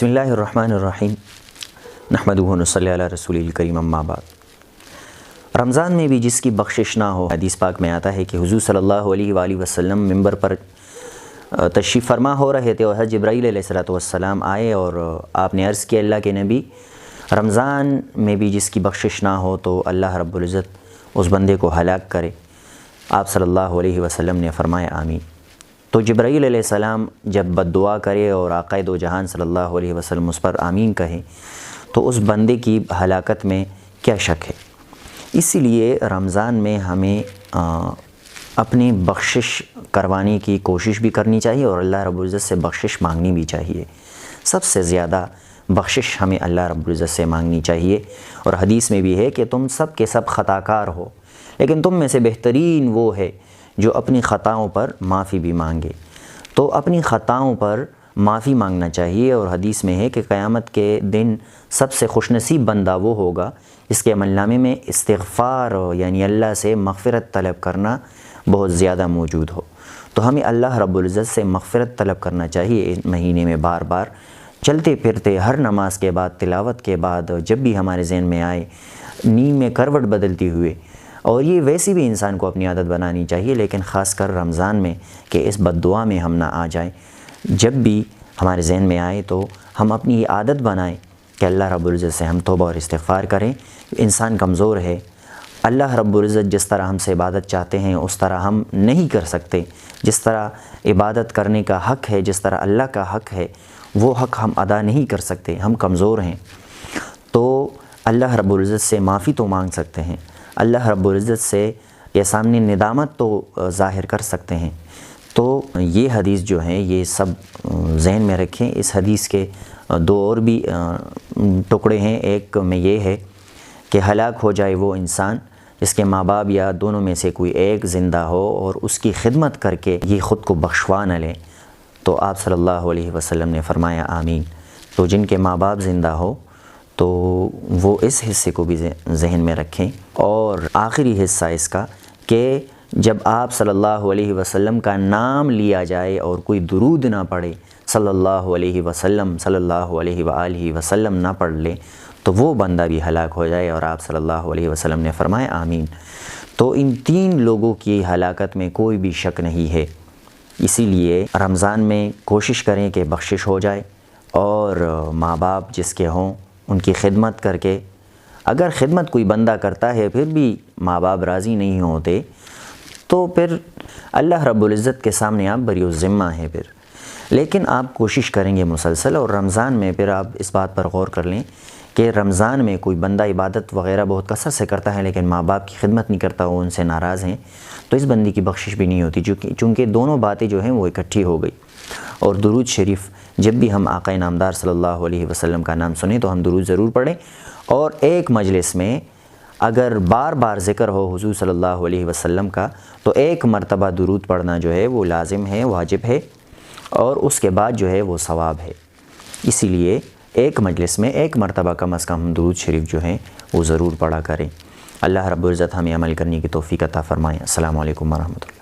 بسم اللہ الرحمن الرحیم نحمدہ و نصلی علی رسول الکریم اما بعد۔ رمضان میں بھی جس کی بخشش نہ ہو، حدیث پاک میں آتا ہے کہ حضور صلی اللہ علیہ وآلہ وسلم ممبر پر تشریف فرما ہو رہے تھے اور حضرت جبرائیل علیہ السلام آئے اور آپ نے عرض کیا، اللہ کے نبی، رمضان میں بھی جس کی بخشش نہ ہو تو اللہ رب العزت اس بندے کو ہلاک کرے۔ آپ صلی اللہ علیہ وسلم نے فرمایا آمین۔ تو جبرائیل علیہ السلام جب بد دعا کرے اور آقا دو جہان صلی اللہ علیہ وسلم اس پر آمین کہیں تو اس بندے کی ہلاکت میں کیا شک ہے۔ اسی لیے رمضان میں ہمیں اپنی بخشش کروانے کی کوشش بھی کرنی چاہیے اور اللہ رب العزت سے بخشش مانگنی بھی چاہیے۔ سب سے زیادہ بخشش ہمیں اللہ رب العزت سے مانگنی چاہیے، اور حدیث میں بھی ہے کہ تم سب کے سب خطا کار ہو، لیکن تم میں سے بہترین وہ ہے جو اپنی خطاؤں پر معافی بھی مانگے۔ تو اپنی خطاؤں پر معافی مانگنا چاہیے، اور حدیث میں ہے کہ قیامت کے دن سب سے خوش نصیب بندہ وہ ہوگا جس کے عمل نامے میں استغفار یعنی اللہ سے مغفرت طلب کرنا بہت زیادہ موجود ہو۔ تو ہمیں اللہ رب العزت سے مغفرت طلب کرنا چاہیے اس مہینے میں، بار بار چلتے پھرتے، ہر نماز کے بعد، تلاوت کے بعد، جب بھی ہمارے ذہن میں آئے، نیند میں کروٹ بدلتے ہوئے۔ اور یہ ویسی بھی انسان کو اپنی عادت بنانی چاہیے، لیکن خاص کر رمضان میں کہ اس بد دعا میں ہم نہ آ جائیں۔ جب بھی ہمارے ذہن میں آئے تو ہم اپنی یہ عادت بنائیں کہ اللہ رب العزت سے ہم توبہ اور استغفار کریں۔ انسان کمزور ہے، اللہ رب العزت جس طرح ہم سے عبادت چاہتے ہیں اس طرح ہم نہیں کر سکتے۔ جس طرح عبادت کرنے کا حق ہے، جس طرح اللہ کا حق ہے، وہ حق ہم ادا نہیں کر سکتے، ہم کمزور ہیں۔ تو اللہ رب العزت سے معافی تو مانگ سکتے ہیں، اللہ رب العزت سے یہ سامنے ندامت تو ظاہر کر سکتے ہیں۔ تو یہ حدیث جو ہیں یہ سب ذہن میں رکھیں۔ اس حدیث کے دو اور بھی ٹکڑے ہیں۔ ایک میں یہ ہے کہ ہلاک ہو جائے وہ انسان جس کے ماں باپ یا دونوں میں سے کوئی ایک زندہ ہو اور اس کی خدمت کر کے یہ خود کو بخشوا نہ لے، تو آپ صلی اللہ علیہ وسلم نے فرمایا آمین۔ تو جن کے ماں باپ زندہ ہو تو وہ اس حصے کو بھی ذہن میں رکھیں۔ اور آخری حصہ اس کا کہ جب آپ صلی اللہ علیہ وسلم کا نام لیا جائے اور کوئی درود نہ پڑھے، صلی اللہ علیہ وسلم، صلی اللہ علیہ وآلہ وسلم نہ پڑھ لے، تو وہ بندہ بھی ہلاک ہو جائے، اور آپ صلی اللہ علیہ وسلم نے فرمایا آمین۔ تو ان تین لوگوں کی ہلاکت میں کوئی بھی شک نہیں ہے۔ اسی لیے رمضان میں کوشش کریں کہ بخشش ہو جائے، اور ماں باپ جس کے ہوں ان کی خدمت کر کے، اگر خدمت کوئی بندہ کرتا ہے پھر بھی ماں باپ راضی نہیں ہوتے تو پھر اللہ رب العزت کے سامنے آپ بری الذمہ ہیں پھر۔ لیکن آپ کوشش کریں گے مسلسل، اور رمضان میں پھر آپ اس بات پر غور کر لیں کہ رمضان میں کوئی بندہ عبادت وغیرہ بہت کثرت سے کرتا ہے لیکن ماں باپ کی خدمت نہیں کرتا، وہ ان سے ناراض ہیں، تو اس بندے کی بخشش بھی نہیں ہوتی، چونکہ دونوں باتیں جو ہیں وہ اکٹھی ہو گئی۔ اور درود شریف جب بھی ہم آقا نامدار صلی اللہ علیہ وسلم کا نام سنیں تو ہم درود ضرور پڑھیں، اور ایک مجلس میں اگر بار بار ذکر ہو حضور صلی اللہ علیہ وسلم کا تو ایک مرتبہ درود پڑھنا جو ہے وہ لازم ہے، واجب ہے، اور اس کے بعد جو ہے وہ ثواب ہے۔ اسی لیے ایک مجلس میں ایک مرتبہ کم از کم ہم درود شریف جو ہیں وہ ضرور پڑھا کریں۔ اللہ رب العزت ہمیں عمل کرنے کی توفیق عطا فرمائے۔ السلام علیکم ورحمۃ اللہ۔